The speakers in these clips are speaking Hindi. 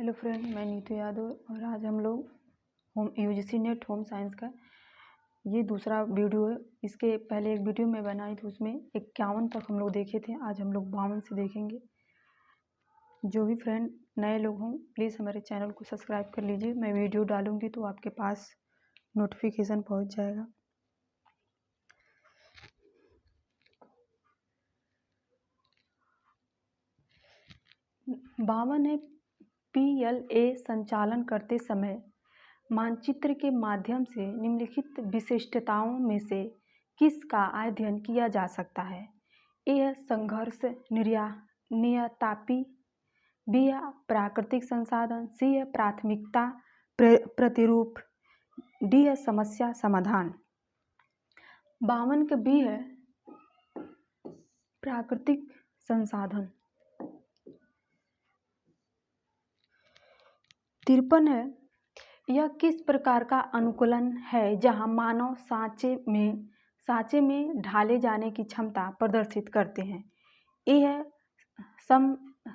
हेलो फ्रेंड, मैं नीतू यादव और आज हम लोग यूजीसी नेट होम साइंस का ये दूसरा वीडियो है। इसके पहले एक वीडियो मैं बनाई थी, उसमें 51 तक हम लोग देखे थे। आज हम लोग 52 से देखेंगे। जो भी फ्रेंड नए लोग हों प्लीज़ हमारे चैनल को सब्सक्राइब कर लीजिए। मैं वीडियो डालूँगी तो आपके पास नोटिफिकेशन पहुँच जाएगा। बावन है, PLA संचालन करते समय मानचित्र के माध्यम से निम्नलिखित विशिष्टताओं में से किसका अध्ययन किया जा सकता है? ए संघर्ष नियतापी, बी प्राकृतिक संसाधन, सी प्राथमिकता प्रतिरूप, डी समस्या समाधान। 52 का बी है प्राकृतिक संसाधन। 53 है, यह किस प्रकार का अनुकूलन है जहां मानव सांचे में ढाले जाने की क्षमता प्रदर्शित करते हैं? ए है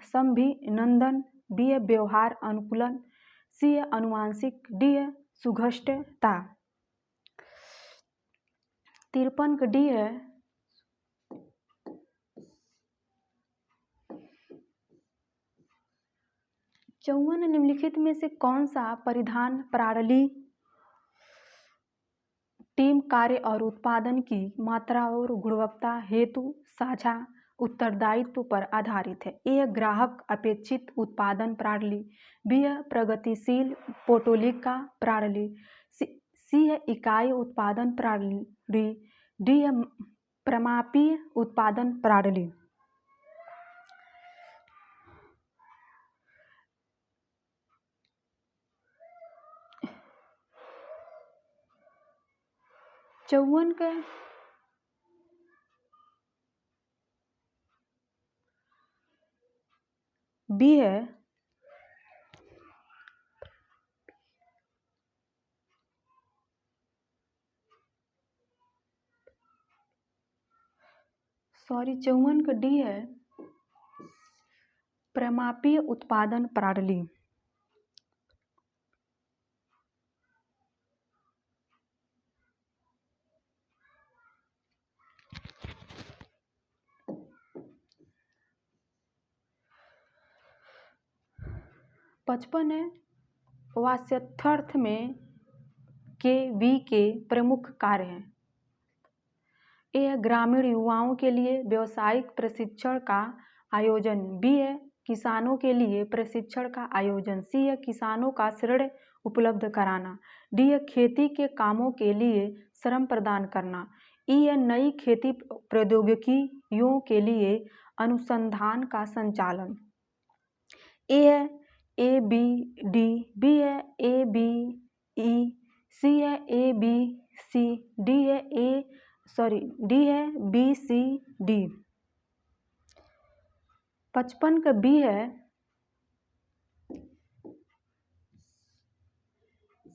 संभिनंदन, बी है व्यवहार अनुकूलन, सी है अनुवांशिक, डी है सुघष्टता। 53 का डी है चौवन निम्नलिखित में से कौन सा परिधान प्रणाली टीम कार्य और उत्पादन की मात्रा और गुणवत्ता हेतु साझा उत्तरदायित्व पर आधारित है? ए ग्राहक अपेक्षित उत्पादन प्रणाली, बी प्रगतिशील पोर्टफोलियो प्रणाली, सी इकाई उत्पादन प्रणाली, डी प्रमापीय उत्पादन प्रणाली। चौवन का बी है चौवन का डी है प्रमापीय उत्पादन प्रणाली। पचपन है, वास्यथार्थ में KV के प्रमुख कार्य हैं? ए ग्रामीण युवाओं के लिए व्यावसायिक प्रशिक्षण का आयोजन, बी है किसानों के लिए प्रशिक्षण का आयोजन, सी है किसानों का ऋण उपलब्ध कराना, डी है खेती के कामों के लिए श्रम प्रदान करना, ई है नई खेती प्रौद्योगिकियों के लिए अनुसंधान का संचालन। ए है ABD, बी है ABE, सी है ABC, डी है डी है BCD। 55 का बी है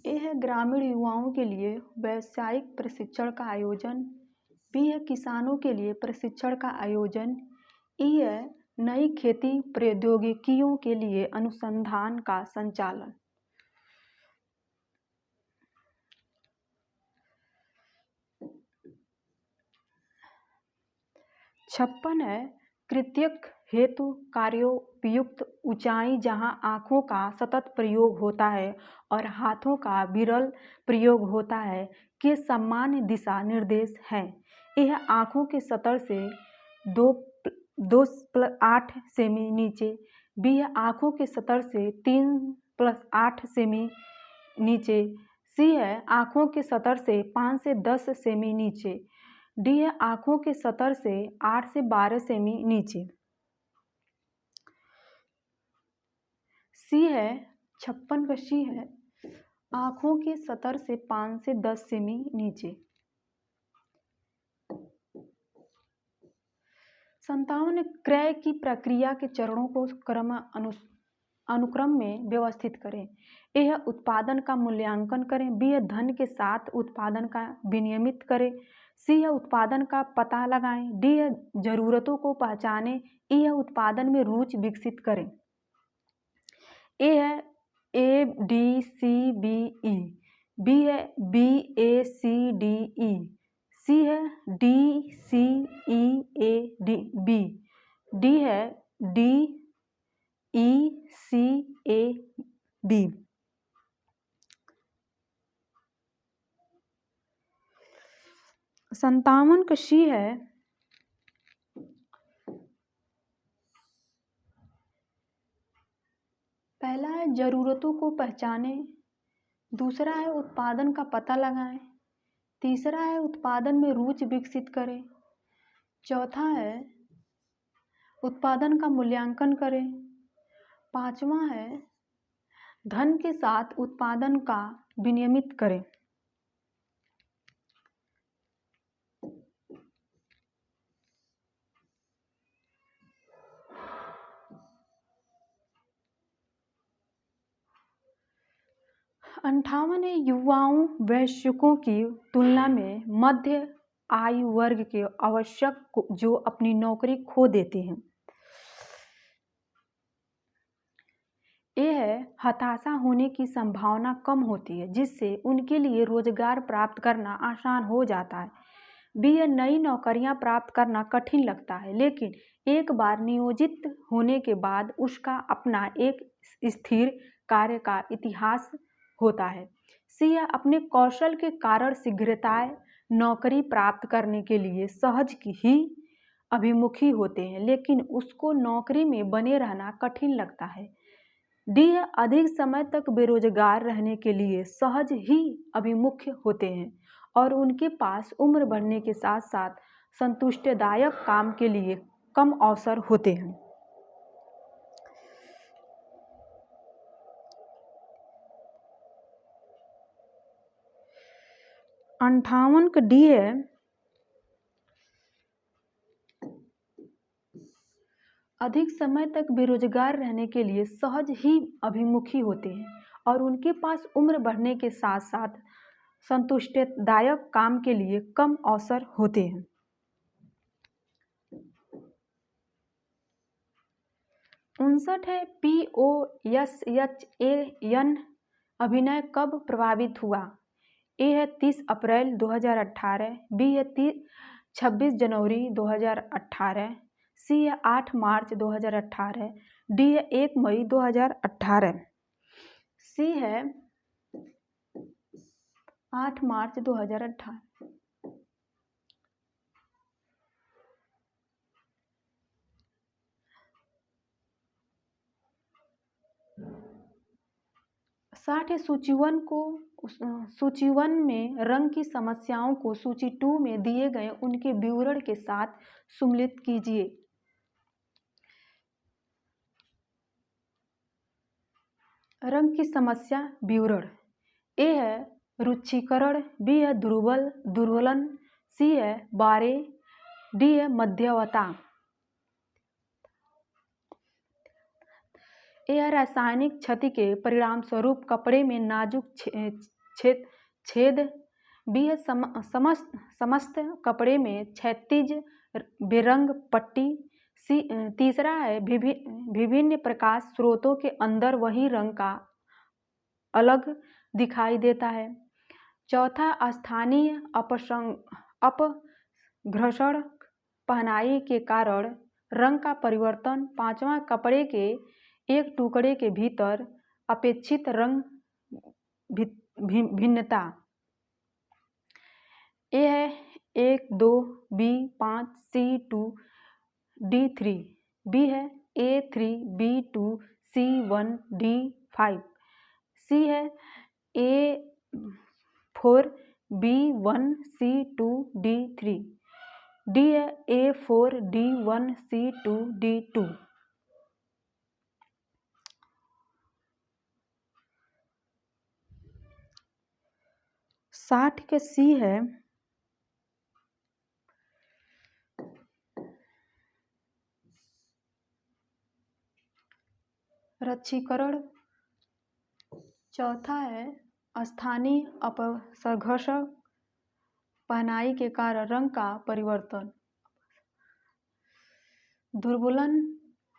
ए है ग्रामीण युवाओं के लिए व्यावसायिक प्रशिक्षण का आयोजन, बी है किसानों के लिए प्रशिक्षण का आयोजन, ई है नई खेती प्रौद्योगिकियों के लिए अनुसंधान का संचालन। 56 है, कृत्यक हेतु कार्योपयुक्त ऊंचाई जहां आँखों का सतत प्रयोग होता है और हाथों का विरल प्रयोग होता है के सामान्य दिशा निर्देश हैं? यह आँखों के सतह से 2+8 सेमी नीचे, बी है आँखों के सतह से 3+8 सेमी नीचे, सी है आँखों के सतह से 5 से 10 सेमी नीचे, डी है आँखों के सतह से 8 से 12 सेमी नीचे। सी है 56 का सी है आँखों के सतह से 5 से 10 सेमी नीचे। 57 क्रय की प्रक्रिया के चरणों को अनुक्रम में व्यवस्थित करें। यह उत्पादन का मूल्यांकन करें, बी धन के साथ उत्पादन का विनियमित करें, सी उत्पादन का पता लगाएं, डी जरूरतों को पहचानें, ई उत्पादन में रुचि विकसित करें। ए है ADCBE, बी है BACDE, सी है DCEAB, डी है DECAB। 57 का सी है पहला है ज़रूरतों को पहचानें, दूसरा है उत्पादन का पता लगाएं, तीसरा है उत्पादन में रुचि विकसित करें, चौथा है उत्पादन का मूल्यांकन करें, पांचवा है धन के साथ उत्पादन का विनियमित करें। अंठावन है युवाओं वयस्कों की तुलना में मध्य आयु वर्ग के आवश्यक जो अपनी नौकरी खो देते हैं। ये है हताशा होने की संभावना कम होती है जिससे उनके लिए रोजगार प्राप्त करना आसान हो जाता है। बी है नई नौकरियां प्राप्त करना कठिन लगता है लेकिन एक बार नियोजित होने के बाद उसका अपना एक स्थिर कार्य का इतिहास होता है। सी है अपने कौशल के कारण शीघ्रताएं नौकरी प्राप्त करने के लिए सहज ही अभिमुखी होते हैं लेकिन उसको नौकरी में बने रहना कठिन लगता है। डी है अधिक समय तक बेरोजगार रहने के लिए सहज ही अभिमुख होते हैं और उनके पास उम्र बढ़ने के साथ साथ संतुष्टिदायक काम के लिए कम अवसर होते हैं। अंठावन का डी है अधिक समय तक बेरोजगार रहने के लिए सहज ही अभिमुखी होते हैं और उनके पास उम्र बढ़ने के साथ साथ संतुष्टिदायक काम के लिए कम अवसर होते हैं। 59 है POSHAN अभिनय कब प्रभावित हुआ। ए है 30 अप्रैल 2018, बी है 26 जनवरी 2018, सी है 8 मार्च 2018, डी है 1 मई 2018। सी है 8 मार्च 2018। साठ है सूची 1 में रंग की समस्याओं को सूची 2 में दिए गए उनके विवरण के साथ सम्मिलित कीजिए। रंग की समस्या विवरण। ए है रुचिकरण, बी है दुर्बलन, सी है बारे, डी है मध्यवता। यह रासायनिक क्षति के परिणाम स्वरूप कपड़े में नाजुक छेद, बी है समस्त कपड़े में क्षैतिज बेरंग पट्टी, सी तीसरा है विभिन्न प्रकाश स्रोतों के अंदर वही रंग का अलग दिखाई देता है। चौथा स्थानीय अपघर्षण पहनाई के कारण रंग का परिवर्तन। पांचवा कपड़े के एक टुकड़े के भीतर अपेक्षित रंग भिन्नता। ए है 1, 2, बी 5, सी 2, डी 3, बी है A3, B2, C1, D5, सी है A4, B1, C2, D3, D है A4, D1, C2, D2। 60 के सी है रक्षीकरण। चौथा है स्थानीय अपघर्षण पहनाई के कारण रंग का परिवर्तन। दुर्बलन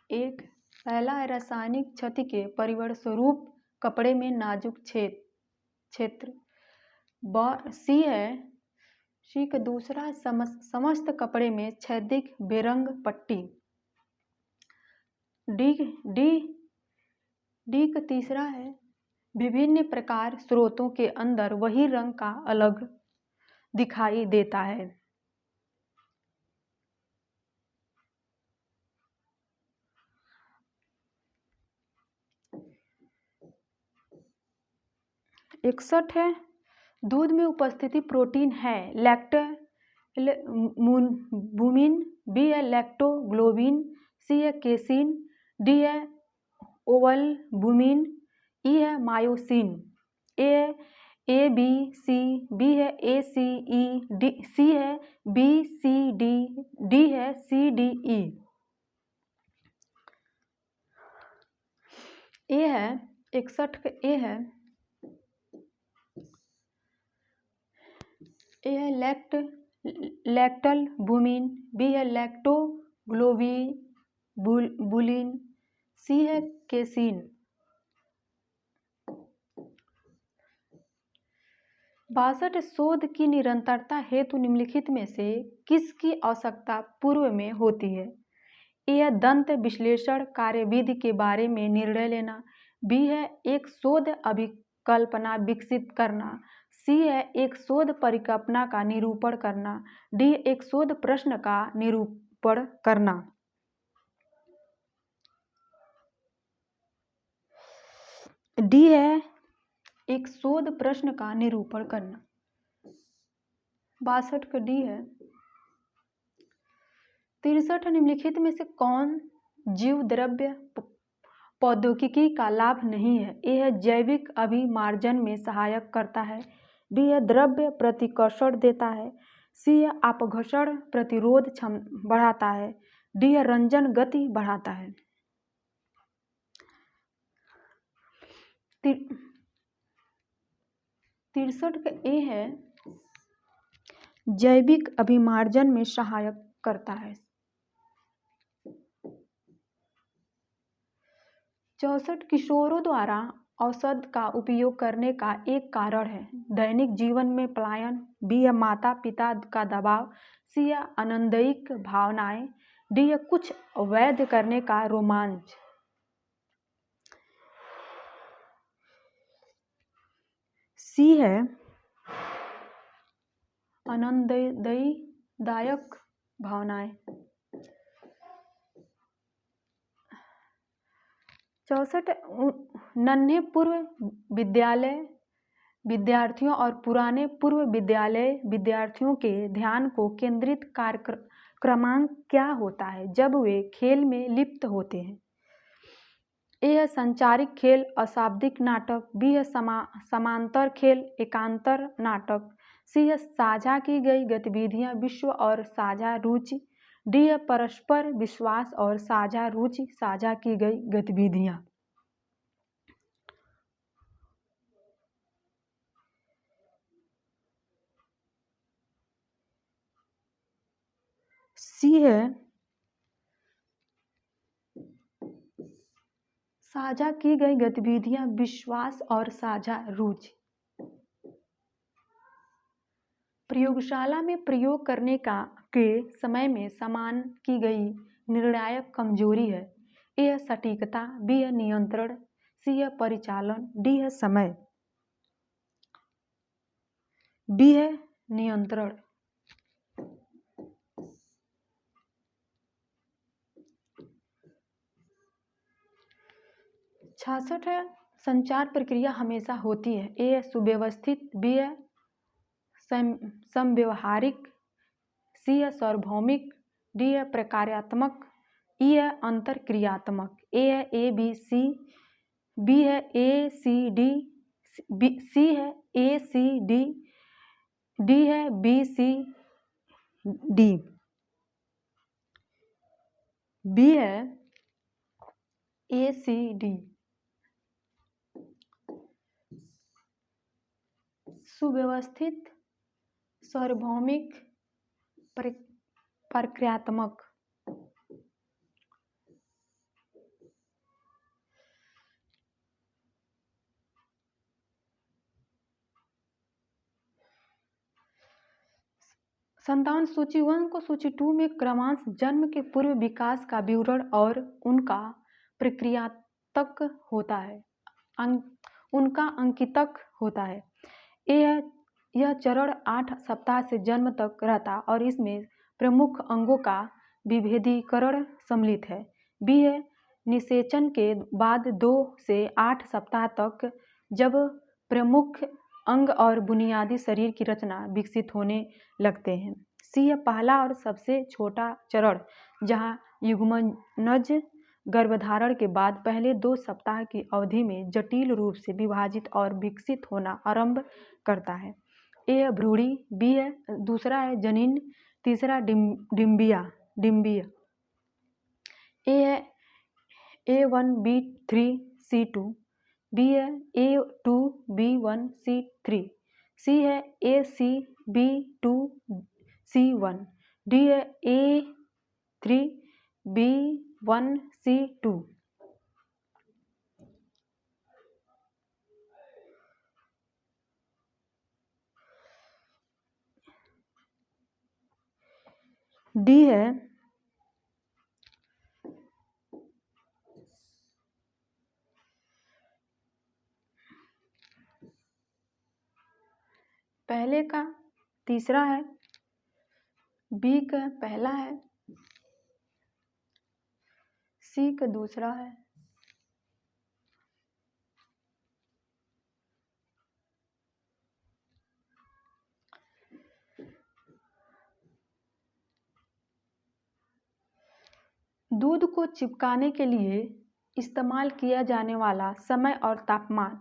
1, पहला है रासायनिक क्षति के परिणामस्वरूप कपड़े में नाजुक क्षेत्र। सी का दूसरा है समस्त कपड़े में छेदित बेरंग पट्टी। डी का तीसरा है विभिन्न प्रकार स्रोतों के अंदर वही रंग का अलग दिखाई देता है। इकसठ है दूध में उपस्थिति प्रोटीन है लैक्टोबुमिन, बी है लैक्टोग्लोबिन, सी है केसिन, डी है ओवलबुमिन, ई है myosin. A B C, B है A C E, D C है बी सी डी, डी है सी डी ई। ए है 61 का ए है लैक्टलबुमिन, बी है लैक्टोग्लोबुलिन, सी है केसिन। 62 शोध की निरंतरता हेतु निम्नलिखित में से किसकी आवश्यकता पूर्व में होती है? ए है दंत विश्लेषण कार्यविधि के बारे में निर्णय लेना, बी है एक शोध अभिकल्पना विकसित करना, सी है एक शोध परिकल्पना का निरूपण करना, डी एक शोध प्रश्न का निरूपण करना। डी है एक शोध प्रश्न का निरूपण करना। 62 का डी है। 63 निम्नलिखित में से कौन जीव द्रव्य प्रौद्योगिकी का लाभ नहीं है? ए है जैविक अभिमार्जन में सहायक करता है, बी है द्रव्य प्रतिकर्षण देता है, सी है अपघर्षण प्रतिरोध बढ़ाता है, डी है रंजन गति बढ़ाता है। 63 का ए है जैविक अभिमार्जन में सहायक करता है। 64 किशोरों द्वारा औषध का उपयोग करने का एक कारण है दैनिक जीवन में पलायन, बी है माता पिता का दबाव, सी है आनंदिक भावनाएं, डी है कुछ अवैध करने का रोमांच। सी है आनंददायक भावनाएं। 64 नन्हे पूर्व विद्यालय विद्यार्थियों और पुराने पूर्व विद्यालय विद्यार्थियों के ध्यान को केंद्रित क्रमांक क्या होता है जब वे खेल में लिप्त होते हैं? ए है संचारिक खेल अशाब्दिक नाटक, बी है समांतर खेल एकांतर नाटक, सी है साझा की गई गतिविधियां विश्व और साझा रुचि, डी है परस्पर विश्वास और साझा रुचि साझा की गई गतिविधियां। सी है साझा की गई गतिविधियां विश्वास और साझा रुचि। प्रयोगशाला में प्रयोग करने के समय में समान की गई निर्णायक कमजोरी है। ए है सटीकता, बी है नियंत्रण, सी है परिचालन, डी है समय। बी है नियंत्रण। 66 है संचार प्रक्रिया हमेशा होती है। ए है सुव्यवस्थित, बी है समव्यवहारिक, सी है सार्वभौमिक, डी है प्रकार्यात्मक, ई है अंतरक्रियात्मक। ए है ए बी सी, बी है ए सी डी, सी है ए सी डी, डी है बी सी डी। बी है ए सी डी। सुव्यवस्थित, सार्वभौमिक, प्रक्रियात्मक। संतान सूची 1 को सूची 2 में क्रमांश जन्म के पूर्व विकास का विवरण और उनका प्रक्रियात्मक होता है, उनका अंकितक होता है। यह चरण 8 सप्ताह से जन्म तक रहता और इसमें प्रमुख अंगों का विभेदीकरण सम्मिलित है। बी है निषेचन के बाद 2 से 8 सप्ताह तक, जब प्रमुख अंग और बुनियादी शरीर की रचना विकसित होने लगते हैं। सी है पहला और सबसे छोटा चरण, जहां युग्मनज गर्भधारण के बाद पहले 2 सप्ताह की अवधि में जटिल रूप से विभाजित और विकसित होना आरंभ करता है। ए है भ्रूणी, बी है दूसरा है जनीन, तीसरा डिम्बीय। ए है A1 B3 C2, बी है A2 B1 C3, सी है AC B2 C1, डी है A3 B1 C2। डी है पहले का तीसरा है, बी का पहला है, सी का दूसरा है। दूध को चिपकाने के लिए इस्तेमाल किया जाने वाला समय और तापमान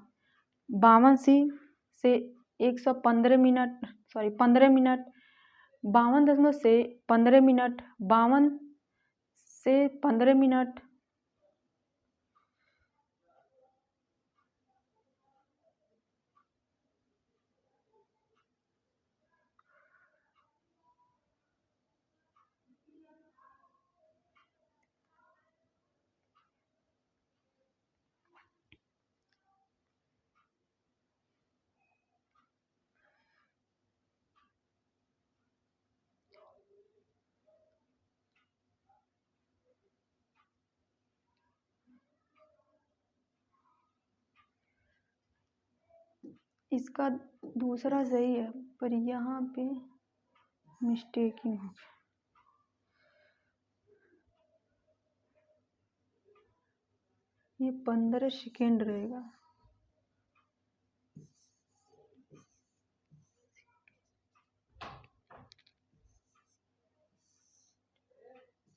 52 से 115 मिनट 15 मिनट, 52 से 15 मिनट, 52 से 15 मिनट। इसका दूसरा सही है, पर यहाँ पे मिस्टेकिंग हो गया। ये 15 सेकेंड रहेगा।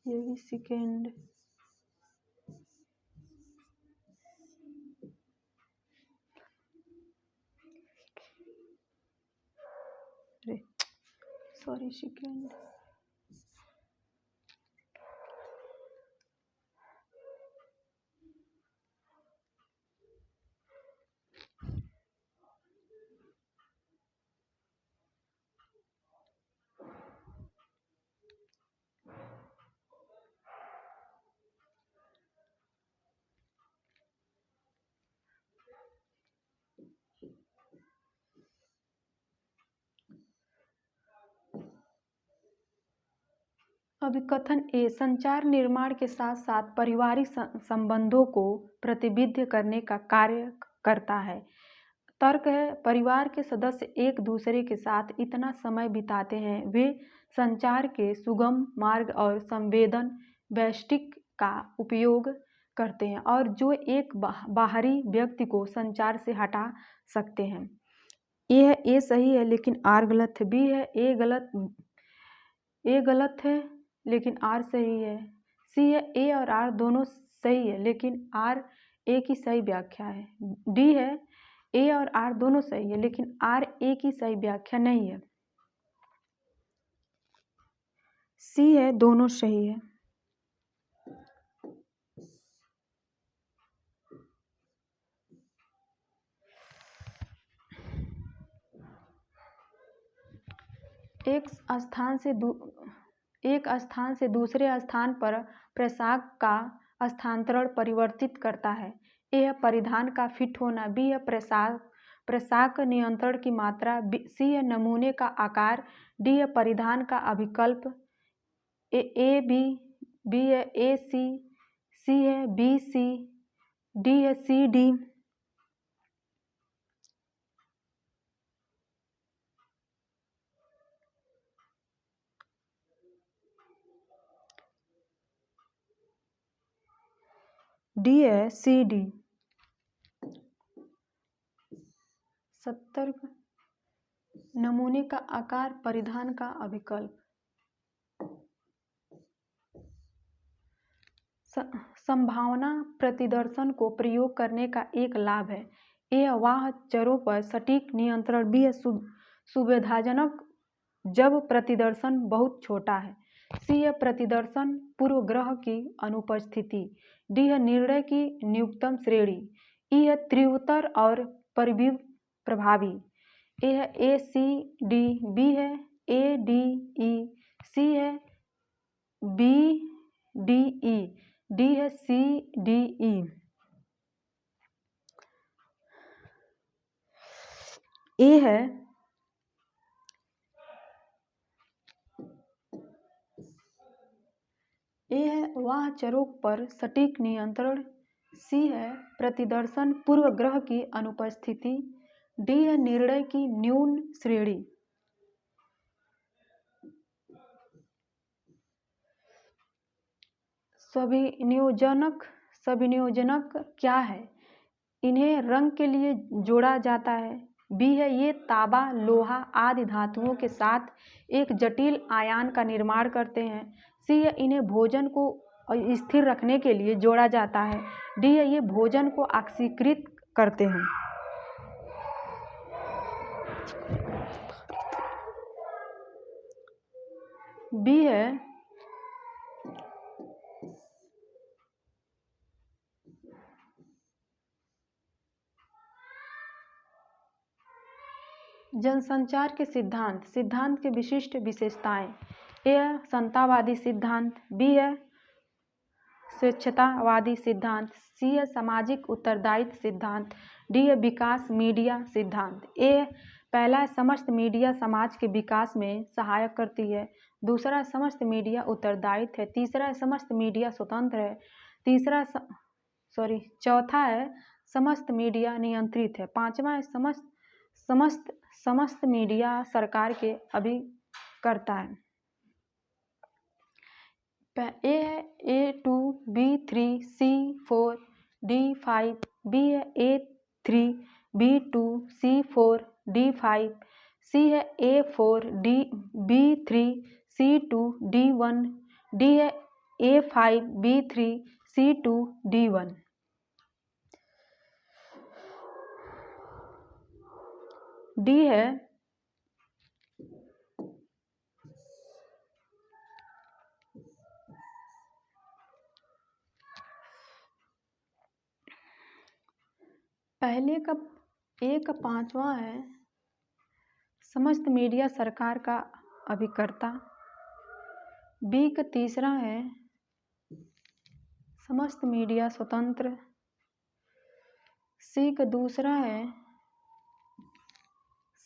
ये भी सेकेंड। Sorry second. अभिकथन ए संचार निर्माण के साथ साथ पारिवारिक संबंधों को प्रतिबिंबित करने का कार्य करता है। तर्क है परिवार के सदस्य एक दूसरे के साथ इतना समय बिताते हैं, वे संचार के सुगम मार्ग और संवेदन वैशिष्टिक का उपयोग करते हैं और जो एक बाहरी व्यक्ति को संचार से हटा सकते हैं। ए सही है लेकिन आर गलत है। बी है ए गलत है लेकिन आर सही है। सी है ए और आर दोनों सही है लेकिन आर ए की सही व्याख्या है। डी है ए और आर दोनों सही है लेकिन आर ए की सही व्याख्या नहीं है। सी है दोनों सही है। एक स्थान से दूसरे स्थान पर पोशाक का स्थानांतरण परिवर्तित करता है। ए है परिधान का फिट होना। बी है प्रसाक नियंत्रण की मात्रा, सी है नमूने का आकार, डी है परिधान का अभिकल्प, ए बी है ए सी है बी सी, डी है सी डी। डी है सी डी। 70 नमूने का आकार, परिधान का अभिकल्प। संभावना प्रतिदर्शन को प्रयोग करने का एक लाभ है। ए वाह चरों पर सटीक नियंत्रण, बी है सुविधाजनक जब प्रतिदर्शन बहुत छोटा है, सी है प्रतिदर्शन पूर्वग्रह की अनुपस्थिति, डी है निर्णय की न्यूनतम श्रेणी, ई है तीव्रतर और परिवीव प्रभावी। ए है ए सी डी, बी है ए डी ई, सी है बी डी ई, डी है सी डी ई। ए है वाह चरों पर सटीक नियंत्रण, सी है प्रतिदर्शन पूर्वग्रह की अनुपस्थिति, डी है निर्णय की न्यून श्रेणी। सविनियोजनक क्या है? इन्हें रंग के लिए जोड़ा जाता है। बी है ये तांबा, लोहा आदि धातुओं के साथ एक जटिल आयन का निर्माण करते हैं। सी है इन्हें भोजन को स्थिर रखने के लिए जोड़ा जाता है। डी है ये भोजन को ऑक्सीकृत करते हैं। बी है जनसंचार के सिद्धांत के विशिष्ट विशेषताएं। ए है समतावादी सिद्धांत, बी है स्वेच्छतावादी सिद्धांत, सी है सामाजिक उत्तरदायित्व सिद्धांत, डी है विकास मीडिया सिद्धांत। ए पहला है समस्त मीडिया समाज के विकास में सहायक करती है, दूसरा समस्त मीडिया उत्तरदायित्व है, तीसरा है समस्त मीडिया स्वतंत्र है, चौथा है समस्त मीडिया नियंत्रित है, पांचवा है समस्त मीडिया सरकार के अभिकर्ता है। ए है A2, B3, C4, D5, B है A3, B2, C4, D5, सी है A4, B3, C2, D1, D है A5, B3, C2, D1। D है पहले का एक पांचवा है समस्त मीडिया सरकार का अभिकर्ता, बी का तीसरा है समस्त मीडिया स्वतंत्र, सी का दूसरा है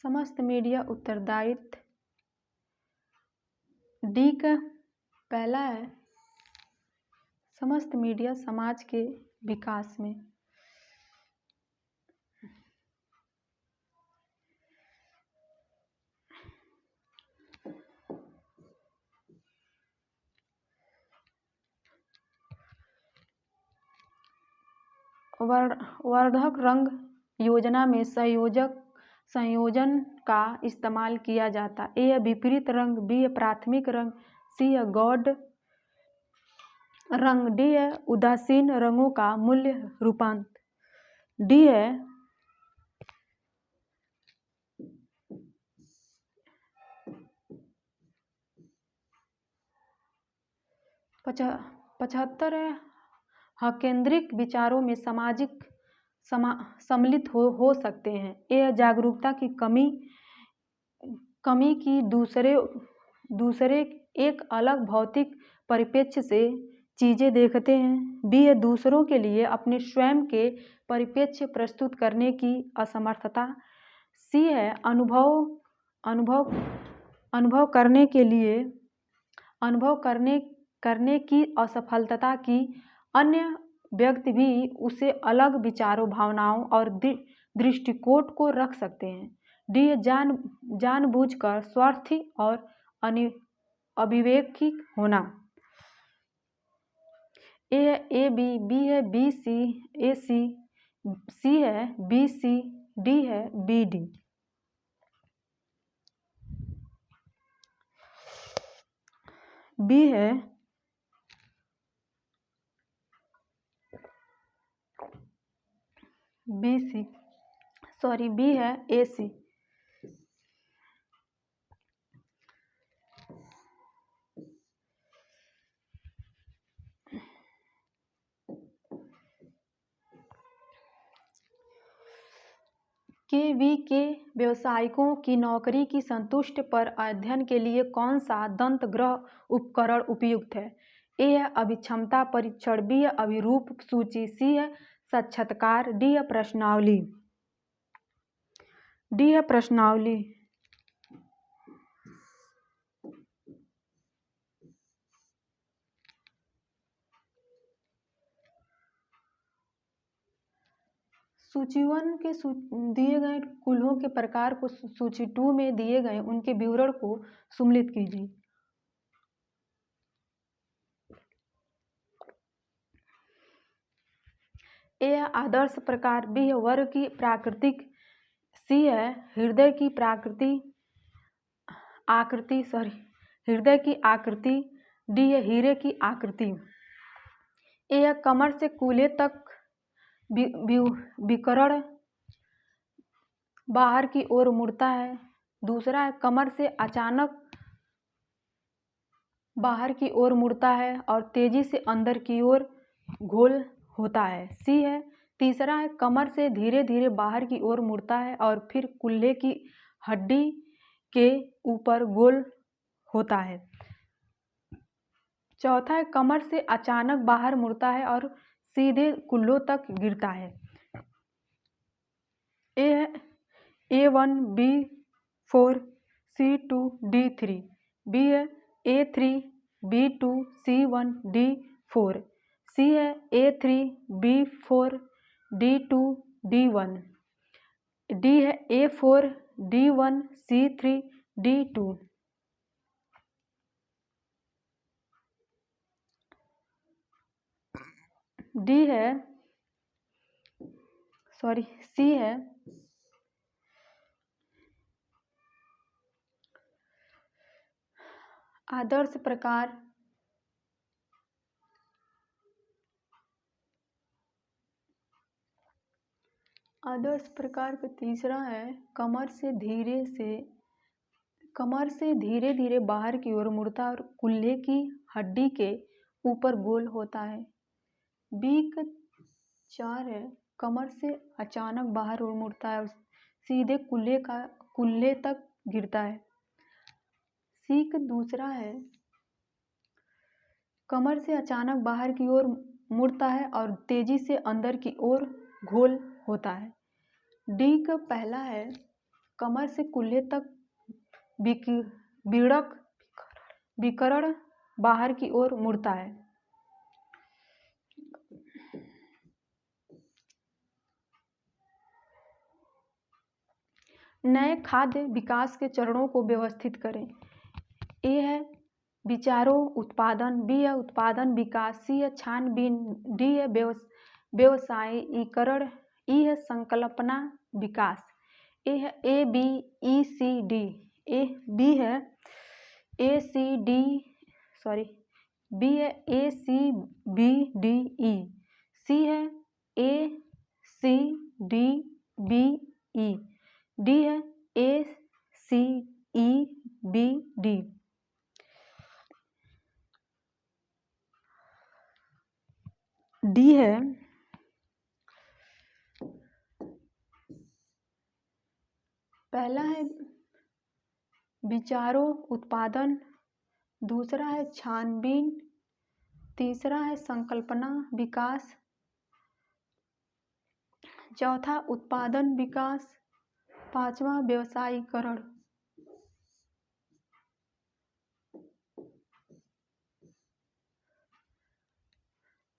समस्त मीडिया उत्तरदायित्व, डी का पहला है समस्त मीडिया समाज के विकास में। वर्धक रंग योजना में संयोजन का इस्तेमाल किया जाता। ए है विपरीत रंग, बी है प्राथमिक रंग, सी है गौड़ रंग, डी है उदासीन रंगों का मूल्य रूपांतर, डी है पचहत्तर केंद्रिक विचारों में सामाजिक सम्मिलित हो सकते हैं। यह जागरूकता की कमी की दूसरे एक अलग भौतिक परिप्रेक्ष्य से चीज़ें देखते हैं। बी है दूसरों के लिए अपने स्वयं के परिप्रेक्ष्य प्रस्तुत करने की असमर्थता। सी है अनुभव करने की असफलता की अन्य व्यक्ति भी उसे अलग विचारों, भावनाओं और दृष्टिकोण को रख सकते हैं। डी जानबूझकर स्वार्थी और अविवेकी होना। ए बी, बी है बी सी, ए सी है बी सी, डी है बी डी। बी है बी सी, सॉरी बी है ए सी। के व्यवसायिकों की नौकरी की संतुष्टि पर अध्ययन के लिए कौन सा दंतग्रह उपकरण उपयुक्त है? ए है अभिक्षमता परीक्षण, बी है अभिरूप सूची, सी है साक्षात्कार, डी है प्रश्नावली। डी है प्रश्नावली। सूची 1 के दिए गए कुल्हों के प्रकार को सूची 2 में दिए गए उनके विवरण को सम्मिलित कीजिए। ए है आदर्श प्रकार, बी है वर्ग की प्राकृतिक, सी है हृदय की आकृति, डी है हीरे की आकृति। ए है कमर से कूल्हे तक विकर्ण बाहर की ओर मुड़ता है। दूसरा है कमर से अचानक बाहर की ओर मुड़ता है और तेजी से अंदर की ओर गोल होता है। सी है तीसरा है कमर से धीरे धीरे बाहर की ओर मुड़ता है और फिर कूल्हे की हड्डी के ऊपर गोल होता है। चौथा है कमर से अचानक बाहर मुड़ता है और सीधे कुल्हों तक गिरता है। ए है A1, B4, C2, D3, B है A3, B2, C1, D4, सी है A3, B4, D2, D1, D है A4, D1, C3, D2। सी है आदर्श प्रकार, आदर्श प्रकार का तीसरा है कमर से धीरे धीरे बाहर की ओर मुड़ता और कूल्हे की हड्डी के ऊपर गोल होता है। बी का 4 है कमर से अचानक बाहर ओर मुड़ता है और सीधे कूल्हे तक गिरता है। सी का दूसरा है कमर से अचानक बाहर की ओर मुड़ता है और तेजी से अंदर की ओर गोल होता है। डी का पहला है कमर से कूल्हे तक विकर्ण बाहर की ओर मुड़ता है। नए खाद्य विकास के चरणों को व्यवस्थित करें। ए है विचारों उत्पादन, बी है उत्पादन विकास, सी है छानबीन, डी है व्यवसायीकरण, ई है संकल्पना विकास। ए है A B E C D, B है ए सी डी, बी है A C B D E, C है A C D B E, D है A C E B D. D है पहला है विचारों उत्पादन, दूसरा है छानबीन, तीसरा है संकल्पना विकास, चौथा उत्पादन विकास, पांचवा व्यवसायीकरण।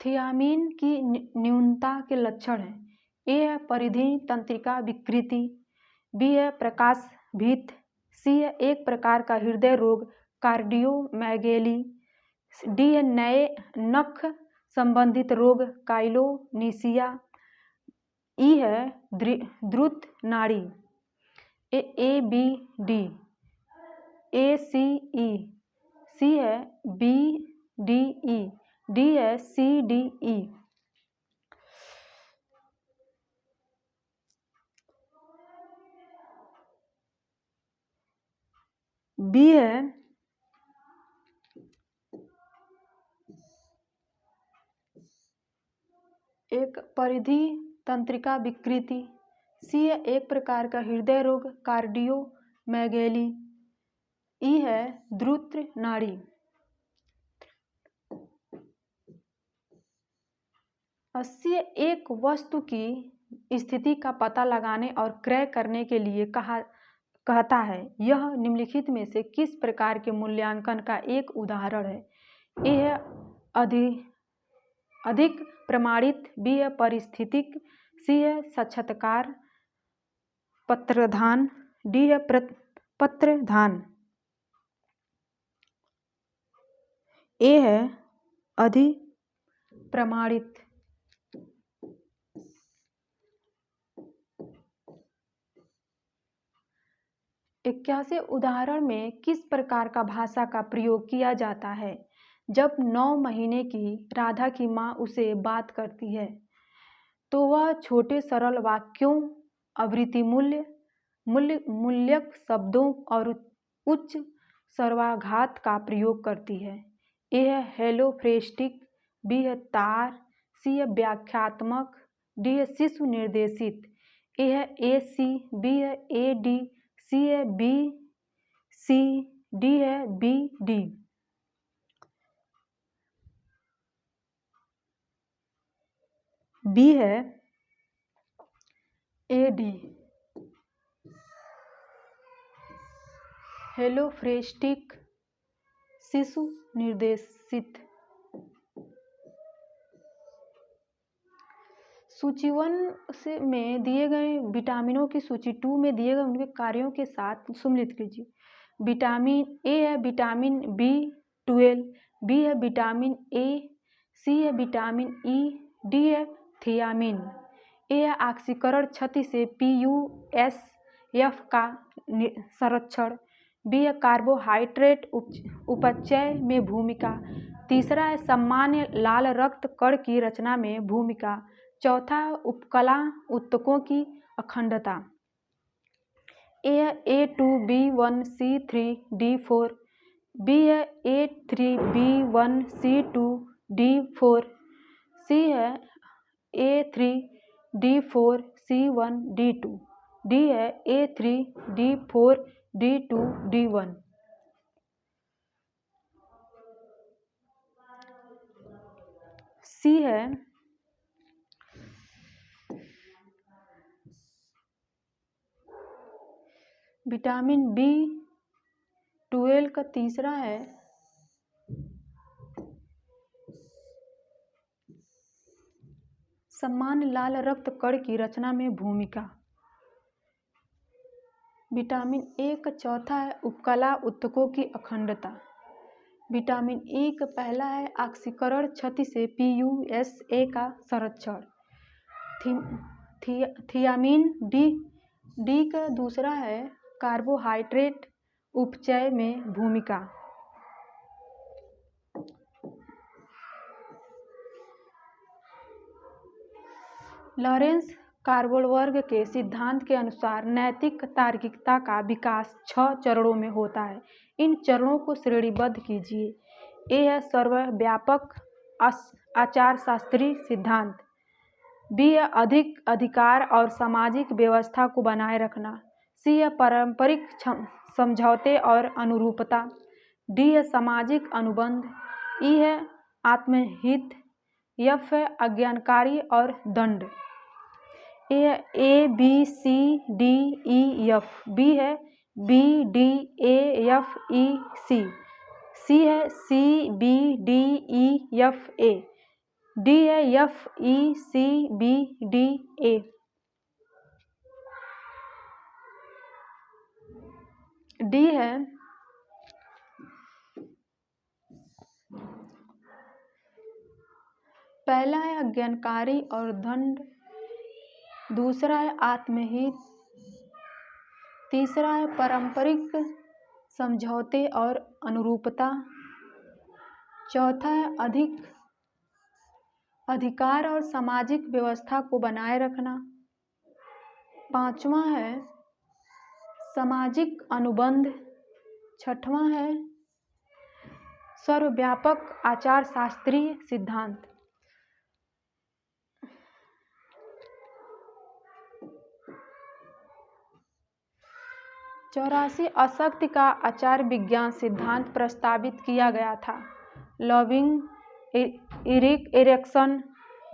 थियामीन की न्यूनता के लक्षण हैं। ए है परिधि तंत्रिका विकृति, बी है प्रकाश भीत, सी है एक प्रकार का हृदय रोग कार्डियोमैगेली, डी है नए नख संबंधित रोग काइलोनीसिया, ई है द्रुत नाड़ी। ए बी डी, ए सी ई, सी है बी डी ई, डी है सी डी ई। बी है एक परिधि तंत्रिका विकृति, सी है एक प्रकार का हृदय रोग कार्डियोमैगेली, ई है द्रुत नाड़ी। अस्सी एक वस्तु की स्थिति का पता लगाने और क्रय करने के लिए कहता है। यह निम्नलिखित में से किस प्रकार के मूल्यांकन का एक उदाहरण है? ए है अधिक प्रमाणित, बी है पारिस्थितिक, सी है साक्षात्कार पत्रधान, डी है पत्रधान। ए है अधिक प्रमाणित। 81 उदाहरण में किस प्रकार का भाषा का प्रयोग किया जाता है? जब 9 महीने की राधा की माँ उसे बात करती है तो वह छोटे सरल वाक्यों, आवृत्ति मूल्यक शब्दों और उच्च सर्वाघात का प्रयोग करती है। ए है हेलोफ्रेस्टिक, बी है तार, सी है व्याख्यात्मक, डी है शिशु निर्देशित। ए है ए सी, बी है ए डी, सी है बी सी, डी है बी डी। बी है ए डी, हेलोफ्रेस्टिक, शिशु निर्देशित। सूची 1 से में दिए गए विटामिनों की सूची 2 में दिए गए उनके कार्यों के साथ सम्मिलित कीजिए। विटामिन ए है विटामिन B12, बी है विटामिन ए, सी है विटामिन ई, डी है थियामिन। ए है ऑक्सीकरण क्षति से PUSF का संरक्षण, बी है कार्बोहाइड्रेट उपचय में भूमिका, तीसरा है सामान्य लाल रक्त कण की रचना में भूमिका, चौथा उपकला ऊतकों की अखंडता। ए है A2B1C3D4, बी है A3B1C2D4, सी है A3D4C1D2, डी है A3D4D2D1। सी है विटामिन B12 का तीसरा है सामान्य लाल रक्त कण की रचना में भूमिका। विटामिन ए का चौथा है उपकला ऊतकों की अखंडता। विटामिन ए का पहला है ऑक्सीकरण क्षति से PUSA का संरक्षण। थियामिन डी का दूसरा है कार्बोहाइड्रेट उपचय में भूमिका। लॉरेंस कार्बोवर्ग के सिद्धांत के अनुसार नैतिक तार्किकता का विकास 6 चरणों में होता है। इन चरणों को श्रेणीबद्ध कीजिए। ए है सर्वव्यापक आचारशास्त्री सिद्धांत, बी है अधिक अधिकार और सामाजिक व्यवस्था को बनाए रखना, सी है पारंपरिक समझौते और अनुरूपता, डी है सामाजिक अनुबंध, ई है आत्महित, एफ है अज्ञानकारी और दंड। A B C D E F, B है B D A F E C, C है C B D E F A, D है F E C B D A. D है पहला है अज्ञानकारी और दंड, दूसरा है आत्महित, तीसरा है पारंपरिक समझौते और अनुरूपता, चौथा है अधिकार और सामाजिक व्यवस्था को बनाए रखना, पांचवा है सामाजिक अनुबंध, छठवां है सर्वव्यापक आचार शास्त्रीय सिद्धांत। 84 अशक्ति का आचार विज्ञान सिद्धांत प्रस्तावित किया गया था। लविंग, इरिक एरिक्सन,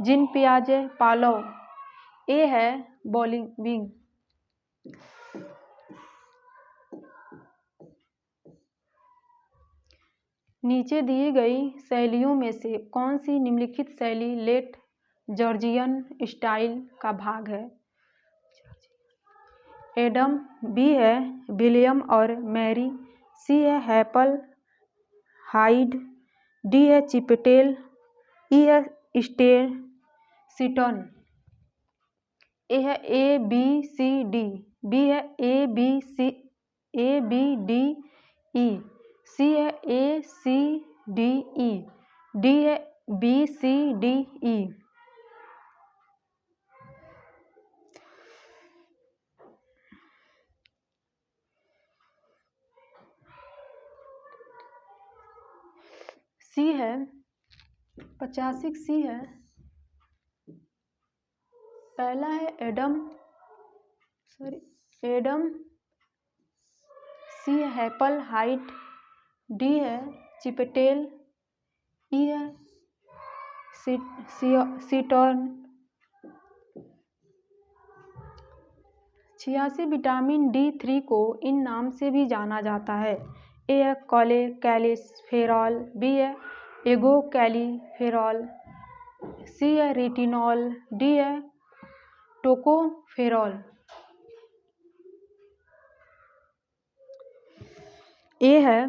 जीन पियाजे, पालोव। ए है बॉलिंग। नीचे दी गई शैलियों में से कौन सी निम्नलिखित शैली लेट जॉर्जियन स्टाइल का भाग है? एडम, बी है विलियम और मैरी, सी है हैपल हाइड, डी है चिपटेल, ई है स्टेर सीटन। ए है A B C D, B है A B D E, C है A C D E, D है B C D E. C है 85 सी है। पहला है एडम, सी है हैपल हाइट, डी है चिपटेल, ई है सीटर्न। 86 विटामिन D3 को इन नाम से भी जाना जाता है। ए है कैलिसफेरॉल, बी है एगोकैलिफेरॉल, सी है रेटिनॉल, डी है टोकोफेरॉल। ए है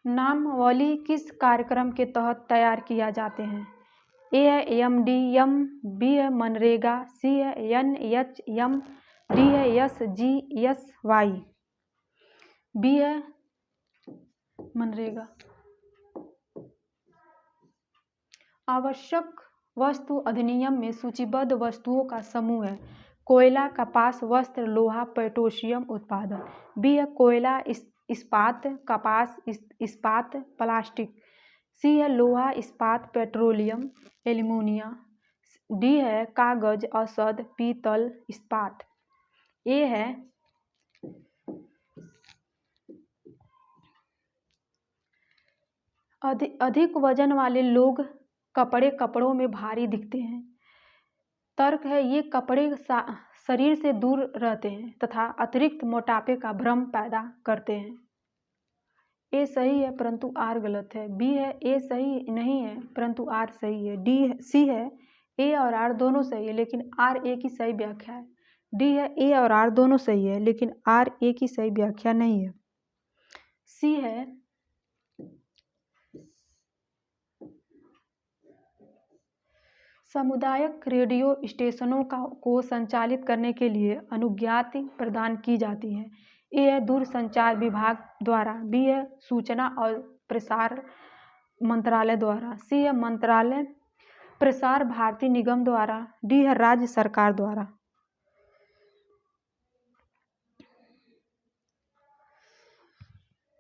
नामावली किस कार्यक्रम के तहत तैयार किया जाते हैं? ए है MDM, बी है मनरेगा, सी है NHM, डी है SGSY। बी है मनरेगा। आवश्यक वस्तु अधिनियम में सूचीबद्ध वस्तुओं का समूह है। कोयला, कपास, वस्त्र, लोहा, पेट्रोलियम उत्पादन। बी है कोयला, इस्पात, कपास, इस्पात, प्लास्टिक, सी है लोहा, इस्पात, पेट्रोलियम, एल्यूमिनियम, डी है कागज, औषध, पीतल, इस्पात। ए है अधिक वजन वाले लोग कपड़ों में भारी दिखते हैं। तर्क है ये कपड़े शरीर से दूर रहते हैं तथा अतिरिक्त मोटापे का भ्रम पैदा करते हैं। ए सही है परंतु आर गलत है। बी है ए सही नहीं है परंतु आर सही है। सी है ए और आर दोनों सही है लेकिन आर ए की सही व्याख्या है। डी है ए और आर दोनों सही है लेकिन आर ए की सही व्याख्या नहीं है। सी है सामुदायिक रेडियो स्टेशनों को संचालित करने के लिए अनुज्ञाति प्रदान की जाती है। ए है दूरसंचार विभाग द्वारा, बी है सूचना और प्रसार मंत्रालय द्वारा, सी है मंत्रालय प्रसार भारती निगम द्वारा, डी है राज्य सरकार द्वारा।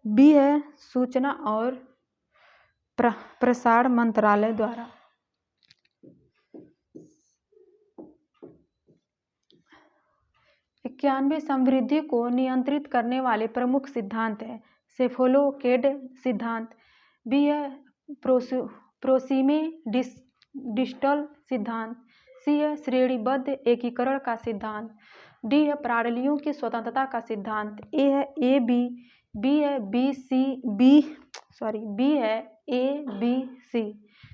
बी है सूचना और प्रसार मंत्रालय द्वारा। 91 समृद्धि को नियंत्रित करने वाले प्रमुख सिद्धांत हैं। सेफोलोकेड सिद्धांत, बी है प्रोसीमे डिस्टल सिद्धांत, सी है श्रेणीबद्ध एकीकरण का सिद्धांत, डी है प्रणालियों की स्वतंत्रता का सिद्धांत, बी है ए बी सी,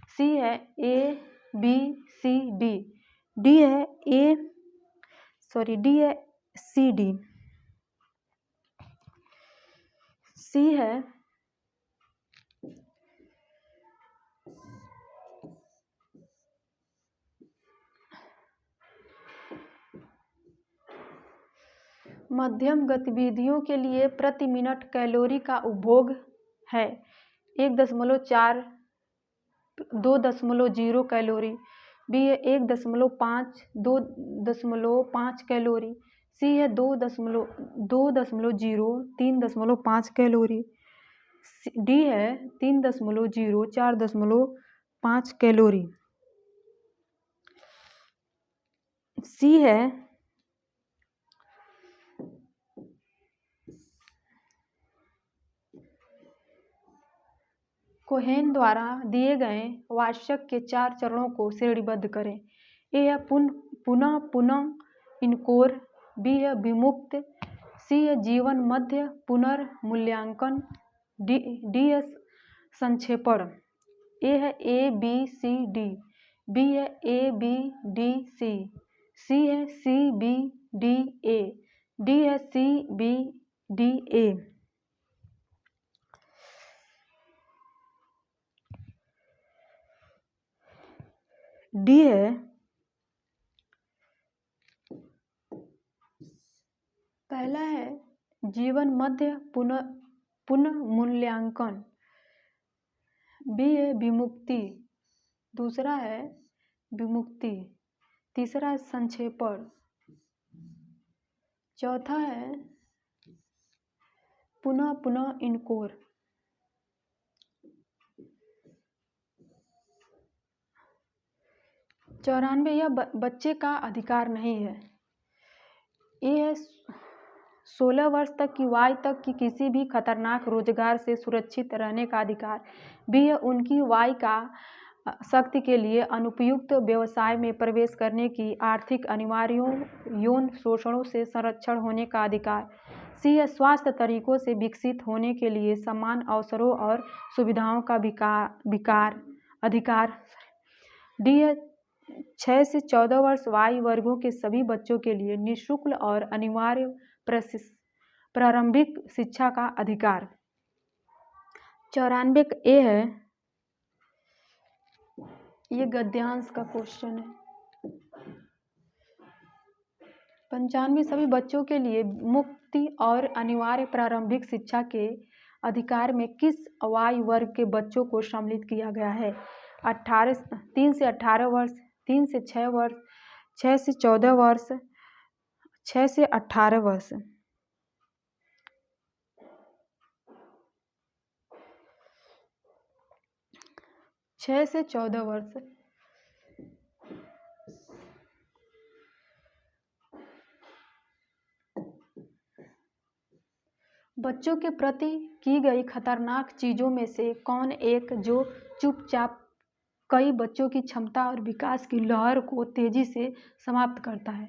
सी है A B C D, D है सी डी, सी है मध्यम गतिविधियों के लिए प्रति मिनट कैलोरी का उपभोग है 1.4 2.0 कैलोरी, बी है 1.5 2.5 कैलोरी, सी है 2.0 3.5 कैलोरी, डी है 3.0 4.5 कैलोरी, सी है कोहेन द्वारा दिए गए वार्षिक के 4 चरणों को श्रेणीबद्ध करें। ए है पुनः इनकोर, बी है विमुक्त, सी है जीवन मध्य पुनर्मूल्यांकन, डी है संक्षेपण। ए है A B C D, B है A B D C, C है C B D A, D है C B D A. D है पहला है जीवन मध्य पुनर्मूल्यांकन, बी है विमुक्ति, दूसरा है विमुक्ति, तीसरा है संक्षेपण, चौथा है पुनः इनकोर। चौरानवे यह बच्चे का अधिकार नहीं है। ये है 16 वर्ष तक की आयु तक की किसी भी खतरनाक रोजगार से सुरक्षित रहने का अधिकार। बी है उनकी आय का शक्ति के लिए अनुपयुक्त व्यवसाय में प्रवेश करने की आर्थिक अनिवार्यों यौन शोषणों से संरक्षण होने का अधिकार। सी है स्वास्थ्य तरीकों से विकसित होने के लिए समान अवसरों और सुविधाओं का अधिकार। डी है 6 से 14 वर्ष आयु वर्गों के सभी बच्चों के लिए निःशुल्क और अनिवार्य प्रारंभिक शिक्षा का अधिकार। 94 ए है, ये गद्यांश का क्वेश्चन है। 95 सभी बच्चों के लिए मुक्ति और अनिवार्य प्रारंभिक शिक्षा के अधिकार में किस आयु वर्ग के बच्चों को सम्मिलित किया गया है? 3 से 18 वर्ष, 3 से 6 वर्ष, 6 से 14 वर्ष, 6 से 18 वर्ष। छः से 14 वर्ष। बच्चों के प्रति की गई खतरनाक चीज़ों में से कौन एक जो चुपचाप कई बच्चों की क्षमता और विकास की लहर को तेजी से समाप्त करता है?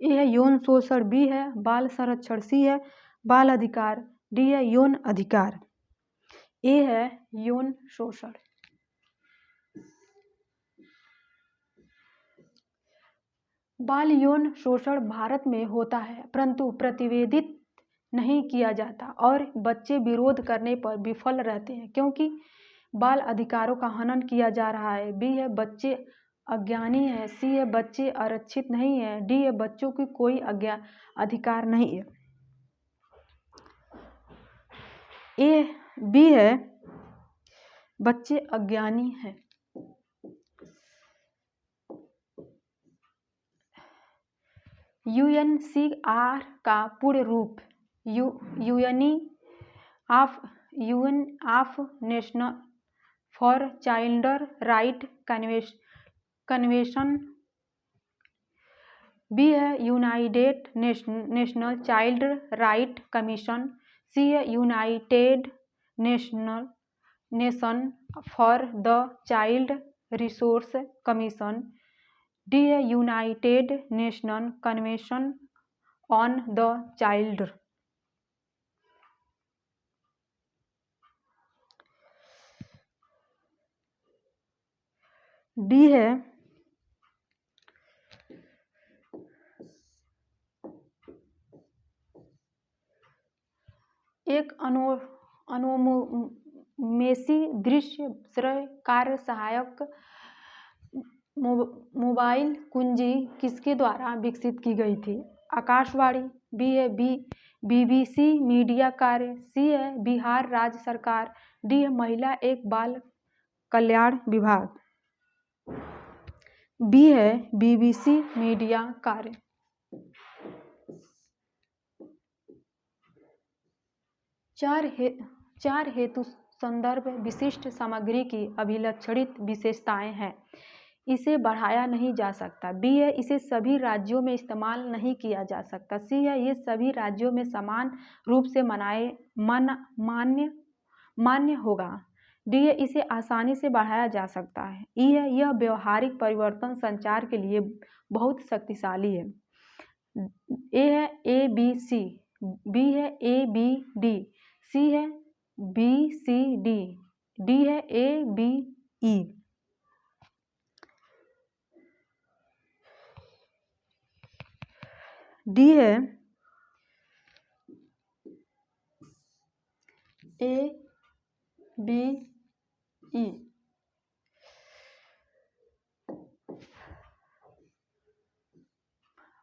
ए है यौन शोषण, बी है बाल संरक्षण, सी है बाल अधिकार, डी है यौन अधिकार। ए है यौन शोषण। बाल यौन शोषण भारत में होता है परंतु प्रतिवेदित नहीं किया जाता और बच्चे विरोध करने पर विफल रहते हैं क्योंकि बाल अधिकारों का हनन किया जा रहा है। बी है बच्चे अज्ञानी हैं, सी है बच्चे आरक्षित नहीं हैं, डी है बच्चों की कोई अधिकार नहीं है। ए बी है बच्चे अज्ञानी हैं। UNCR का पूर्ण रूप UN of national for child right convention B है united national child right commission, C है united nation for the child resource commission, D है united nation convention on the child. D है एक अनुमेसी दृश्य श्रय कार्य सहायक मोबाइल कुंजी किसके द्वारा विकसित की गई थी? आकाशवाणी, बी है BBC मीडिया कार्य, सी है बिहार राज्य सरकार, डी है महिला एक बाल कल्याण विभाग। बी है BBC मीडिया कार्य। चार हेतु संदर्भ विशिष्ट सामग्री की अभिलक्षणित विशेषताएं हैं। इसे बढ़ाया नहीं जा सकता। बी है इसे सभी राज्यों में इस्तेमाल नहीं किया जा सकता। सी है ये सभी राज्यों में समान रूप से मान्य होगा। डी है इसे आसानी से बढ़ाया जा सकता है। ई है यह व्यवहारिक परिवर्तन संचार के लिए बहुत शक्तिशाली है। ए है ABC, बी है ABD, सी है BCD, डी है ABE। डी है ABE।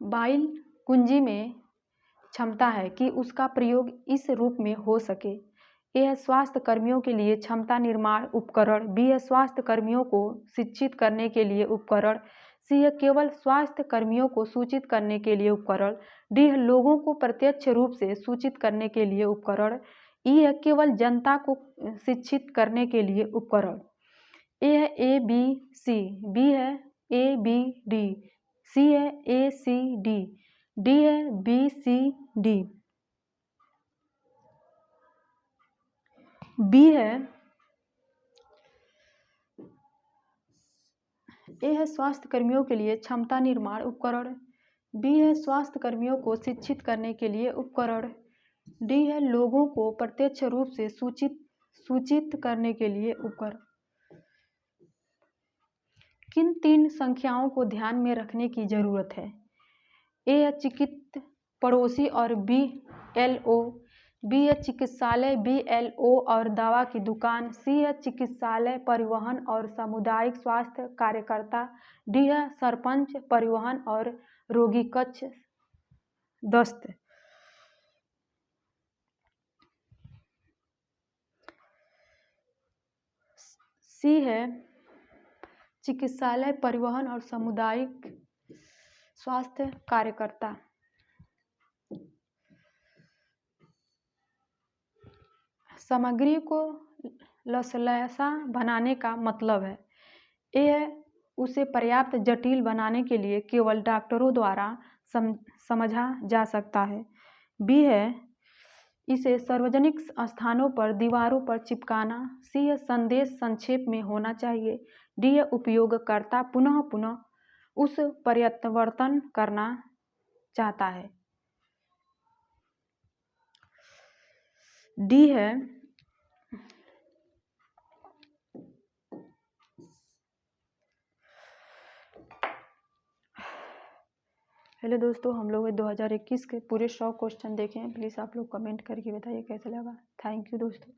बाइल कुंजी में क्षमता है कि उसका प्रयोग इस रूप में हो सके। ए है स्वास्थ्य कर्मियों के लिए क्षमता निर्माण उपकरण, बी है स्वास्थ्य कर्मियों को शिक्षित करने के लिए उपकरण, सी है केवल स्वास्थ्य कर्मियों को सूचित करने के लिए उपकरण, डी है लोगों को प्रत्यक्ष रूप से सूचित करने के लिए उपकरण, ई है केवल जनता को शिक्षित करने के लिए उपकरण। ए है ABC, बी है ABD, सी है ACD, डी है BCD। बी है ए है स्वास्थ्य कर्मियों के लिए क्षमता निर्माण उपकरण, बी है स्वास्थ्य कर्मियों को शिक्षित करने के लिए उपकरण, डी है लोगों को प्रत्यक्ष रूप से सूचित करने के लिए उपकरण। किन तीन संख्याओं को ध्यान में रखने की जरूरत है? ए है चिकित्सक पड़ोसी और BLO, बी है चिकित्सालय BLO और दवा की दुकान, सी है चिकित्सालय परिवहन और सामुदायिक स्वास्थ्य कार्यकर्ता, डी है सरपंच परिवहन और रोगी कक्ष दस्त। सी है चिकित्सालय परिवहन और सामुदायिक स्वास्थ्य कार्यकर्ता। सामग्री को लचीला बनाने का मतलब है। ए है उसे पर्याप्त जटिल बनाने के लिए केवल डॉक्टरों द्वारा समझा जा सकता है। बी है इसे सार्वजनिक स्थानों पर दीवारों पर चिपकाना, सी है संदेश संक्षेप में होना चाहिए, डी है उपयोगकर्ता पुनः पुनः उस परिवर्तन करना चाहता है। डी है हेलो दोस्तों, हम लोग 2021 के पूरे 100 क्वेश्चन देखे हैं। प्लीज़ आप लोग कमेंट करके बताइए कैसे लगा। थैंक यू दोस्तों।